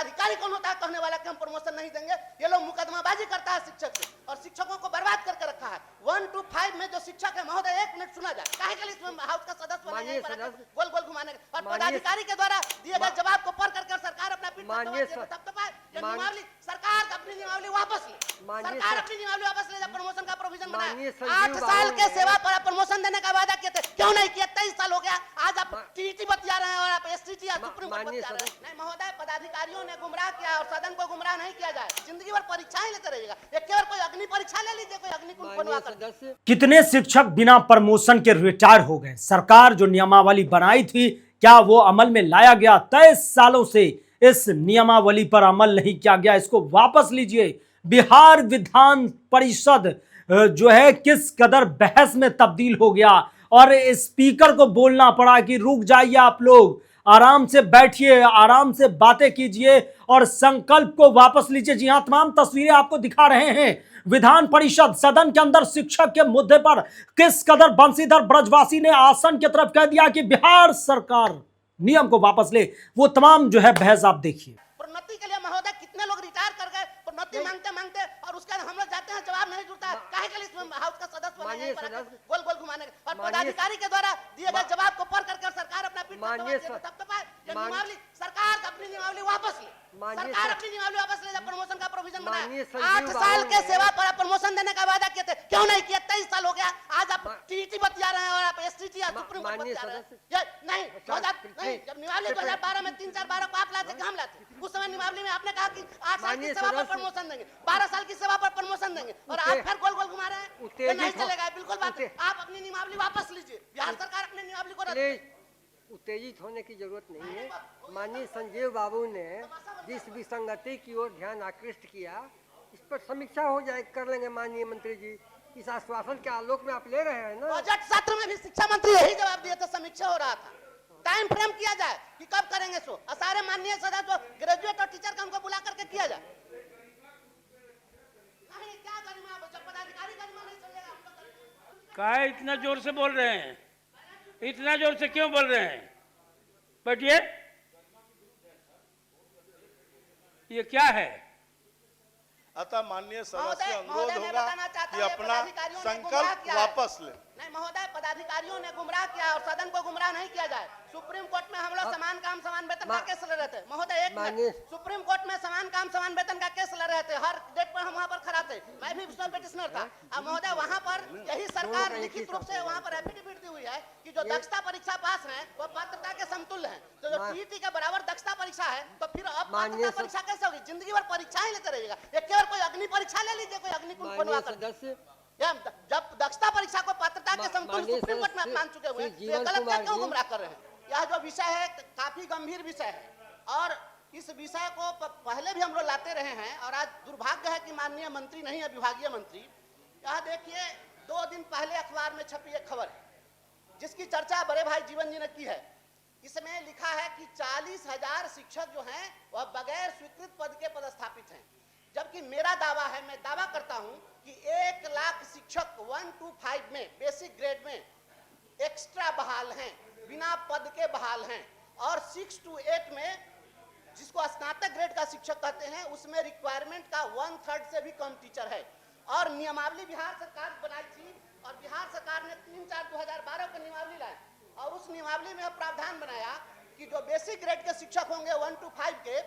पदाधिकारी कौन होता है कहने वाला कि हम प्रमोशन नहीं देंगे? ये लोग मुकदमाबाजी करता है शिक्षक से और शिक्षकों को बर्बाद करके रखा है। 1 to 5 में जो शिक्षक है महोदय, 1 मिनट सुना जाए, काहे के लिए इसमें हाउस का सदस्य बने गोल गोल घुमाने और पदाधिकारी के द्वारा दिए गए जवाब को पढ़ करके सरकार अपना पीठ थपथपाए। नियमावली सरकार अपनी नियमावली वापस ले, सरकार अपनी नियमावली वापस ले, प्रमोशन का प्रोविजन बनाए। 8 साल के सेवा पर प्रमोशन देने का वादा किए थे, क्यों नहीं किया? 23 साल हो गया, आज आप टीटी बतिया रहे हैं और आप एसटीटी सुप्रीम कोर्ट बतिया रहे हैं। नहीं महोदय, पदाधिकारियों ने गुमराह किया और सदन को गुमराह नहीं किया जाए। जिंदगी भर परीक्षाएं लेते रहिएगा, एक बार कोई अग्नि परीक्षा ले लीजिए, कोई अग्निकुंड बनवा कर। कितने शिक्षक बिना प्रमोशन के रिटायर हो गए? सरकार जो नियमावली बनाई थी, क्या वो अमल में लाया गया? 23 सालों से इस नियमावली पर अमल नहीं किया गया, इसको वापस लीजिए। बिहार विधान परिषद जो है किस कदर बहस में तब्दील हो गया और स्पीकर को बोलना पड़ा कि रुक जाइए, आप लोग आराम से बैठिए, आराम से बातें कीजिए और संकल्प को वापस लीजिए। जी हां, तमाम तस्वीरें आपको दिखा रहे हैं। विधान परिषद सदन के अंदर शिक्षक के मुद्दे पर किस कदर बंशीधर ब्रजवासी ने आसन की तरफ कह दिया कि बिहार सरकार नियम को वापस ले। वो तमाम जो है बहस आप देखिए। प्रोन्नति के लिए महोदय कितने लोग रिटायर कर गए, प्रोन्नति मांगते मांगते, और उसके बाद हम लोग जाते हैं, जवाब नहीं जुड़ता है। काहे के लिए इसमें हाउस का सदस्य बने गोल गोल घुमाने और पदाधिकारी के द्वारा दिए गए जवाब को पढ़ करके सरकार अपना पीठ थपथपाए। नियमावली सरकार अपनी नियमावली वापस ले, सरकार अपनी नियमावली वापस ले, प्रमोशन का प्रोविजन बनाए। 8 साल के सेवा पर प्रमोशन देने का वादा किए थे, क्यों नहीं किया? 23 साल हो गया, आज आप टीटी बतिया रहे हैं और आप एसटीटी सुप्रीम कोर्ट बतिया रहे हैं। नहीं, जब नियमावली 2012 में 3-4-12 को आप लाते, हम लाते, उस समय नियमावली में आपने कहा कि 8 साल की सेवा पर प्रमोशन देंगे, 12 साल की सेवा पर प्रमोशन देंगे, और आप फिर गोल गोल घुमा रहे हैं। ये नहीं चलेगा, बिल्कुल बात। आप अपनी नियमावली वापस लीजिए, बिहार सरकार अपनी नियमावली को उत्तेजित होने की जरूरत नहीं है। माननीय संजीव बाबू ने जिस विसंगति की ओर ध्यान आकृष्ट किया, इस पर समीक्षा हो जाए, कर लेंगे माननीय मंत्री जी। इस आश्वासन के आलोक में आप ले रहे हैं ना। बजट सत्र में भी शिक्षा मंत्री यही जवाब दिए थे, समीक्षा हो रहा था। टाइम फ्रेम किया जाए कि कब करेंगे सो, सारे माननीय सदस्य ग्रेजुएट और टीचर का हमको बुला करके किया जाए। नहीं क्या गरिमा, पदाधिकारी गरिमा नहीं चलेगा। काहे इतना जोर से बोल रहे हैं? इतना जोर से क्यों बोल रहे हैं? बैठिए। ये क्या है? अतः माननीय सदस्य अनुरोध होगा कि अपना संकल्प वापस ले। नहीं महोदय, पदाधिकारियों ने गुमराह किया और सदन को गुमराह नहीं किया जाए। सुप्रीम कोर्ट में हम लोग समान काम समान वेतन का केस लड़ रहे थे महोदय। एक मिनट, सुप्रीम कोर्ट में समान काम समान वेतन का केस लड़ रहे थे, हर डेट पर हम वहाँ पर खड़ा थे, मैं भी उसमें पिटिशनर था। अब महोदय वहाँ पर यही सरकार लिखित रूप से वहाँ पर एफिडेविट दी हुई है कि जो दक्षता परीक्षा पास है वो पात्रता के समतुल्य है। तो जो टीईटी के बराबर दक्षता परीक्षा है, तो फिर अब पात्रता परीक्षा कैसे होगी? जिंदगी भर परीक्षाएं लेते रहिएगा, एक बार कोई अग्नि परीक्षा ले लीजिए, कोई अग्निकुंड बनवा कर। जब दक्षता परीक्षा को पात्रता के समतुल्य सुप्रीम कोर्ट में मान चुके हुए हैं, ये गलत क्या क्यों गुमराह कर रहे हैं? यह जो विषय है काफी गंभीर विषय है और इस विषय को पहले भी हम लोग लाते रहे हैं और आज दुर्भाग्य है कि माननीय मंत्री नहीं है, विभागीय मंत्री। यह देखिए, 2 दिन पहले अखबार में छपी एक खबर है जिसकी चर्चा बड़े भाई जीवन जी ने की है। इसमें लिखा है कि 40,000 शिक्षक जो हैं वह बगैर स्वीकृत पद के पदस्थापित हैं, जबकि मेरा दावा है, मैं दावा करता हूं कि 1 लाख शिक्षक 1 to 5 में बेसिक ग्रेड में एक्स्ट्रा बहाल हैं, बिना पद के बहाल हैं, और 6 to 8 में जिसको स्नातक ग्रेड का शिक्षक कहते हैं उसमें रिक्वायरमेंट का 1/3 से भी कम टीचर है। और नियमावली बिहार सरकार बनाई थी और बिहार सरकार ने 3/4/2012 को नियमावली लाई और उस नियमावली में प्रावधान बनाया कि जो बेसिक ग्रेड के शिक्षक होंगे 1 to 5 के,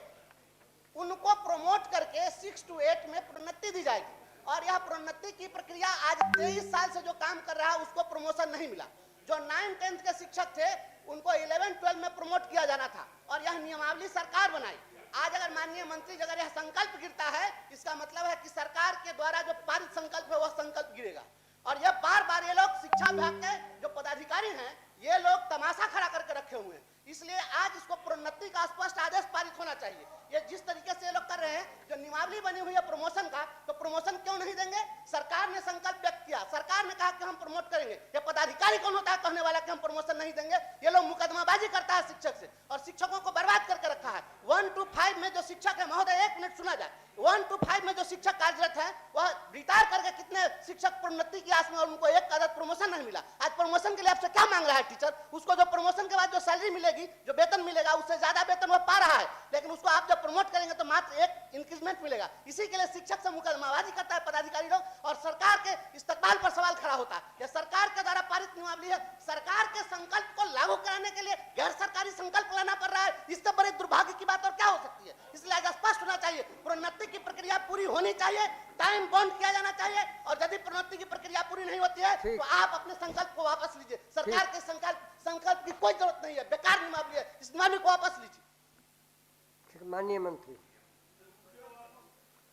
उनको प्रमोट करके 6 to 8 में प्रोन्नति दी जाएगी। और यह प्रोन्नति की प्रक्रिया आज 23 साल से जो काम कर रहा है उसको प्रमोशन नहीं मिला। जो 9-10 के शिक्षक थे उनको 11-12 में प्रमोट किया जाना था और यह नियमावली सरकार बनाई। आज अगर माननीय मंत्री अगर यह संकल्प गिरता है, इसका मतलब है कि सरकार के द्वारा जो पारित संकल्प है वह संकल्प गिरेगा। और यह बार बार ये लोग शिक्षा विभाग के जो पदाधिकारी हैं, ये लोग तमाशा खड़ा करके रखे हुए हैं। इसलिए आज इसको प्रोन्नति का स्पष्ट आदेश पारित होना चाहिए। ये जिस तरीके से ये लोग कर रहे हैं, जो नियमावली बनी हुई है प्रमोशन का, तो प्रमोशन क्यों नहीं देंगे? सरकार ने संकल्प व्यक्त किया, सरकार ने कहा कि हम प्रमोट करेंगे। ये पदाधिकारी कौन होता है कहने वाला कि हम प्रमोशन नहीं देंगे? ये लोग मुकदमाबाजी करता है शिक्षक से और शिक्षकों को बर्बाद करके रखा है। 1 to 5 में जो शिक्षक है महोदय, 1 मिनट सुना जाए, 1 to 5 में जो शिक्षक कार्यरत है वह रिटायर करके कितने शिक्षक प्रोन्नति की आस में और उनको एक कदर प्रमोशन नहीं मिला। आज प्रमोशन के लिए आपसे क्या मांग रहा है टीचर? उसको जो प्रमोशन के बाद जो सैलरी मिलेगी, जो वेतन मिलेगा, उससे ज्यादा वेतन वह पा रहा है, लेकिन उसको आप जब प्रमोट करेंगे तो मात्र एक इंक्रीमेंट मिलेगा। इसी के लिए शिक्षक से मुकदमाबाजी करता है पदाधिकारी लोग और सरकार के इस्तकबाल पर सवाल खड़ा होता है। यह सरकार के द्वारा पारित नियमावली है। सरकार के संकल्प को लागू कराने के लिए गैर सरकारी संकल्प लाना पड़ रहा है। इससे बड़े दुर्भाग्य की बात और क्या हो सकती है? इसलिए आज स्पष्ट होना चाहिए, प्रोन्नति की प्रक्रिया पूरी होनी चाहिए, टाइम बाउंड किया जाना चाहिए, और यदि प्रोन्नति की प्रक्रिया पूरी नहीं होती है तो आप अपने संकल्प को वापस लीजिए। सरकार के संकल्प की कोई जरूरत नहीं है, बेकार नियमावली है, इस नियमावली को वापस लीजिए। माननीय मंत्री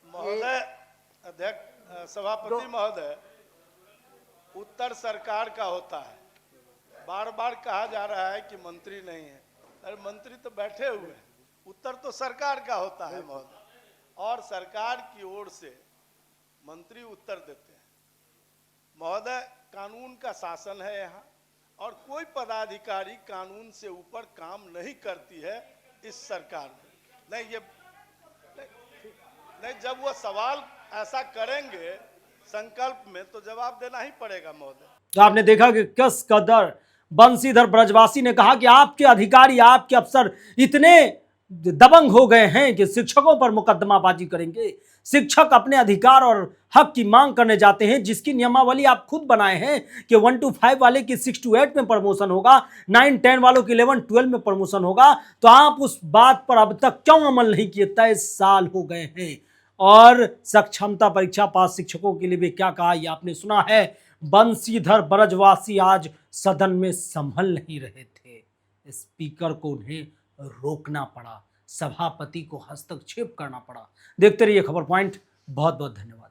महोदय, अध्यक्ष सभापति महोदय, उत्तर सरकार का होता है। बार बार कहा जा रहा है कि मंत्री नहीं है। अरे मंत्री तो बैठे हुए हैं, उत्तर तो सरकार का होता है महोदय, और सरकार की ओर से मंत्री उत्तर देते हैं। महोदय, कानून का शासन है यहाँ, और कोई पदाधिकारी कानून से ऊपर काम नहीं करती है इस सरकार में। नहीं, जब वो सवाल ऐसा करेंगे संकल्प में तो जवाब देना ही पड़ेगा महोदय। तो आपने देखा कि किस कदर बंशीधर ब्रजवासी ने कहा कि आपके अधिकारी, आपके अफसर इतने दबंग हो गए हैं कि शिक्षकों पर मुकदमाबाजी करेंगे। शिक्षक अपने अधिकार और हक की मांग करने जाते हैं, जिसकी नियमावली आप खुद बनाए हैं कि 1 to 5 वाले की 6 to 8 में प्रमोशन होगा, 9 10 वालों की 11 12 में प्रमोशन होगा। तो आप उस बात पर अब तक क्यों अमल नहीं किए? 23 साल हो गए हैं। और सक्षमता परीक्षा पास शिक्षकों के लिए भी क्या कहा ये आपने सुना है। बंशीधर ब्रजवासी आज सदन में संभल नहीं रहे थे, स्पीकर को उन्हें रोकना पड़ा, सभापति को हस्तक्षेप करना पड़ा। देखते रहिए खबर पॉइंट। बहुत बहुत धन्यवाद।